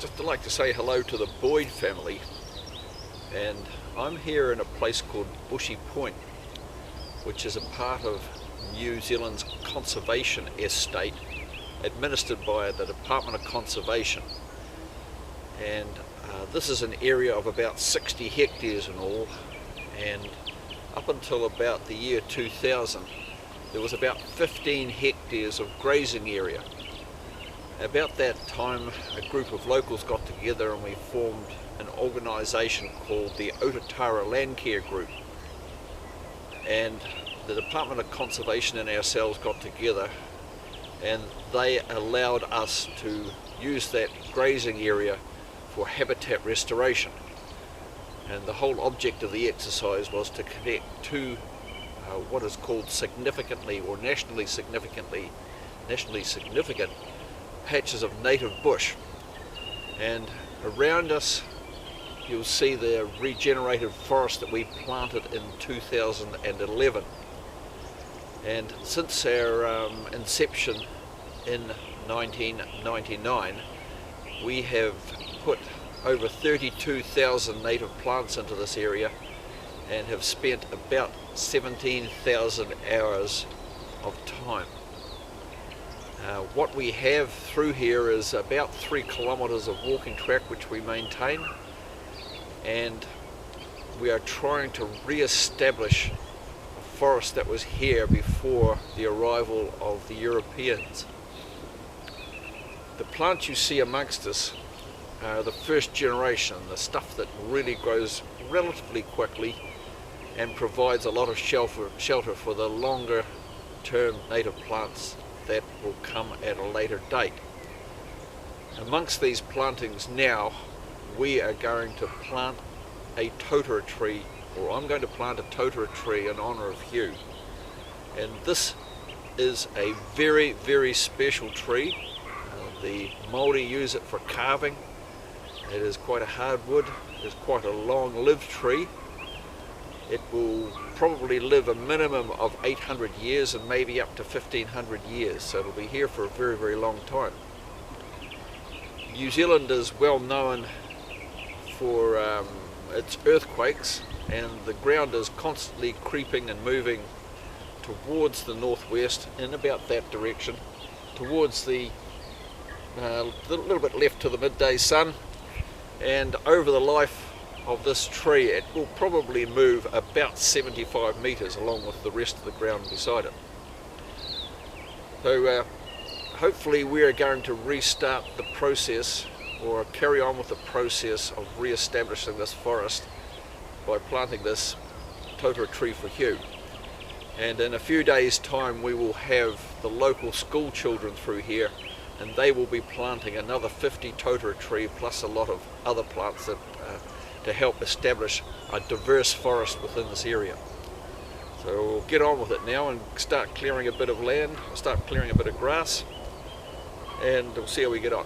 just like to say hello to the Boyd family, and I'm here in a place called Bushy Point, which is a part of New Zealand's conservation estate administered by the Department of Conservation. And this is an area of about 60 hectares in all, and up until about the year 2000 there was about 15 hectares of grazing area. About that time a group of locals got together and we formed an organisation called the Otatara Land Care Group, and the Department of Conservation and ourselves got together and they allowed us to use that grazing area for habitat restoration. And the whole object of the exercise was to connect two what is called significantly or nationally significant patches of native bush. And around us you'll see the regenerated forest that we planted in 2011. And since our inception in 1999 we have put over 32,000 native plants into this area and have spent about 17,000 hours of time. What we have through here is about 3 kilometres of walking track which we maintain, and we are trying to re-establish a forest that was here before the arrival of the Europeans. The plants you see amongst us are the first generation, the stuff that really grows relatively quickly and provides a lot of shelter for the longer term native plants that will come at a later date. Amongst these plantings now we are going to plant a totara tree, or I'm going to plant a totara tree in honour of Hugh. And this is a very, very special tree. The Māori use it for carving. It is quite a hard wood. It is quite a long-lived tree. It will probably live a minimum of 800 years and maybe up to 1500 years, so it'll be here for a very, very long time. New Zealand is well known for its earthquakes, and the ground is constantly creeping and moving towards the northwest in about that direction, towards the little bit left to the midday sun, and over the life of this tree it will probably move about 75 metres along with the rest of the ground beside it. So hopefully we are going to restart the process, or carry on with the process of re-establishing this forest by planting this totara tree for Hugh. And in a few days time we will have the local school children through here, and they will be planting another 50 totara tree plus a lot of other plants that to help establish a diverse forest within this area. So we'll get on with it now and start clearing a bit of land, start clearing a bit of grass, and we'll see how we get on.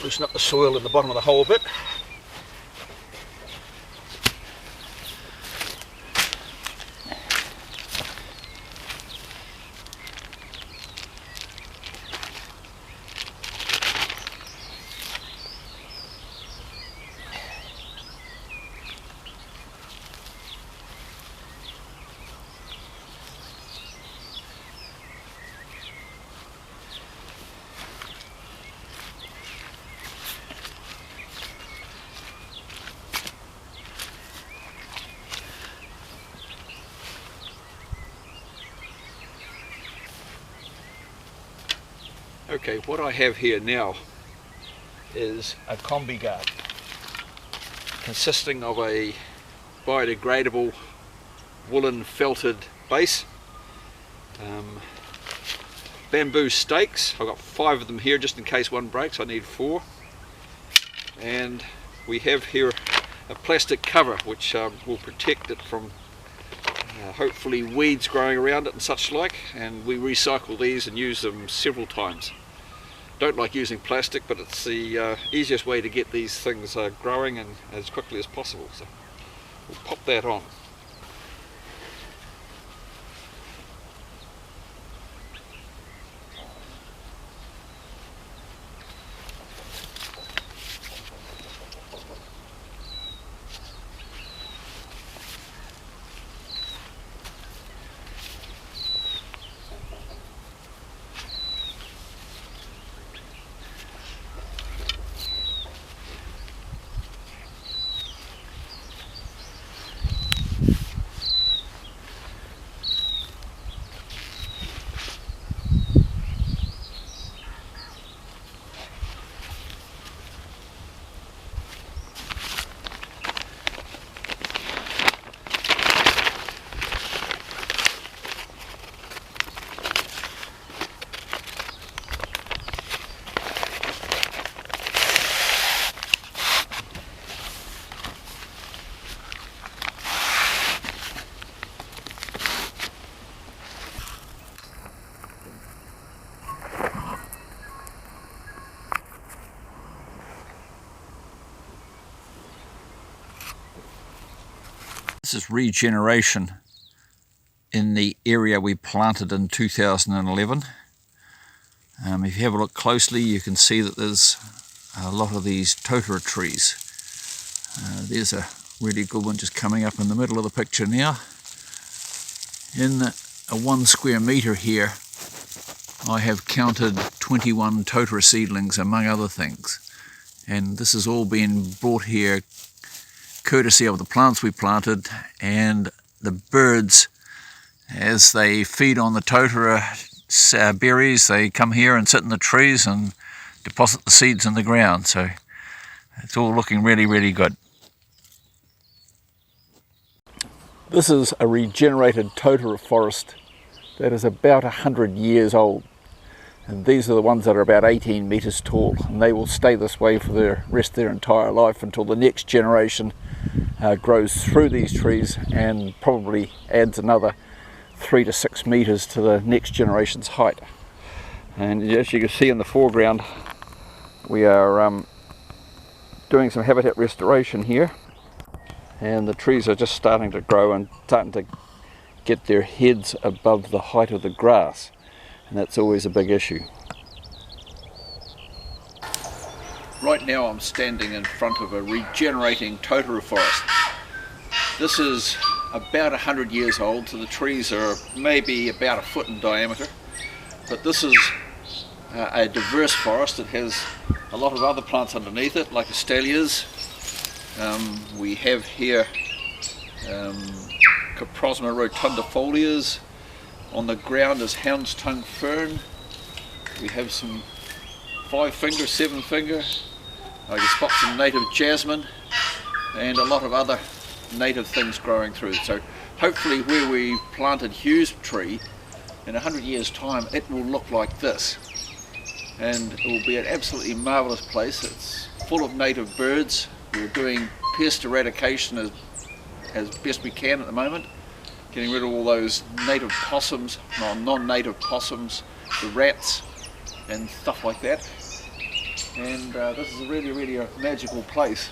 Loosen up the soil in the bottom of the hole a bit. Okay, what I have here now is a combi guard consisting of a biodegradable woolen felted base. Bamboo stakes, I've got 5 of them here just in case one breaks. I need 4. And we have here a plastic cover which will protect it from hopefully weeds growing around it and such like, and we recycle these and use them several times. Don't like using plastic, but it's the easiest way to get these things growing and as quickly as possible. So we'll pop that on. This is regeneration in the area we planted in 2011. If you have a look closely, you can see that there's a lot of these totara trees. There's a really good one just coming up in the middle of the picture now. In a 1 square metre here, I have counted 21 totara seedlings among other things. And this has all been brought here courtesy of the plants we planted and the birds. As they feed on the totara berries, they come here and sit in the trees and deposit the seeds in the ground. So it's all looking really, really good. This is a regenerated totara forest that is about 100 years old. And these are the ones that are about 18 metres tall, and they will stay this way for the rest of their entire life until the next generation grows through these trees and probably adds another 3 to 6 metres to the next generation's height. And as you can see in the foreground, we are doing some habitat restoration here, and the trees are just starting to grow and starting to get their heads above the height of the grass. And that's always a big issue. Right now I'm standing in front of a regenerating totara forest. This is about 100 years old, so the trees are maybe about 1 foot in diameter. But this is a diverse forest. It has a lot of other plants underneath it, like azaleas. We have here Coprosma rotundifolias. On the ground is hound's tongue fern. We have some 5-finger, 7-finger. I can spot some native jasmine and a lot of other native things growing through. So hopefully where we planted Hugh's tree, in 100 years time it will look like this. And it will be an absolutely marvellous place. It's full of native birds. We're doing pest eradication as best we can at the moment. Getting rid of all those native possums, non-native possums, the rats and stuff like that. And this is really, really a magical place.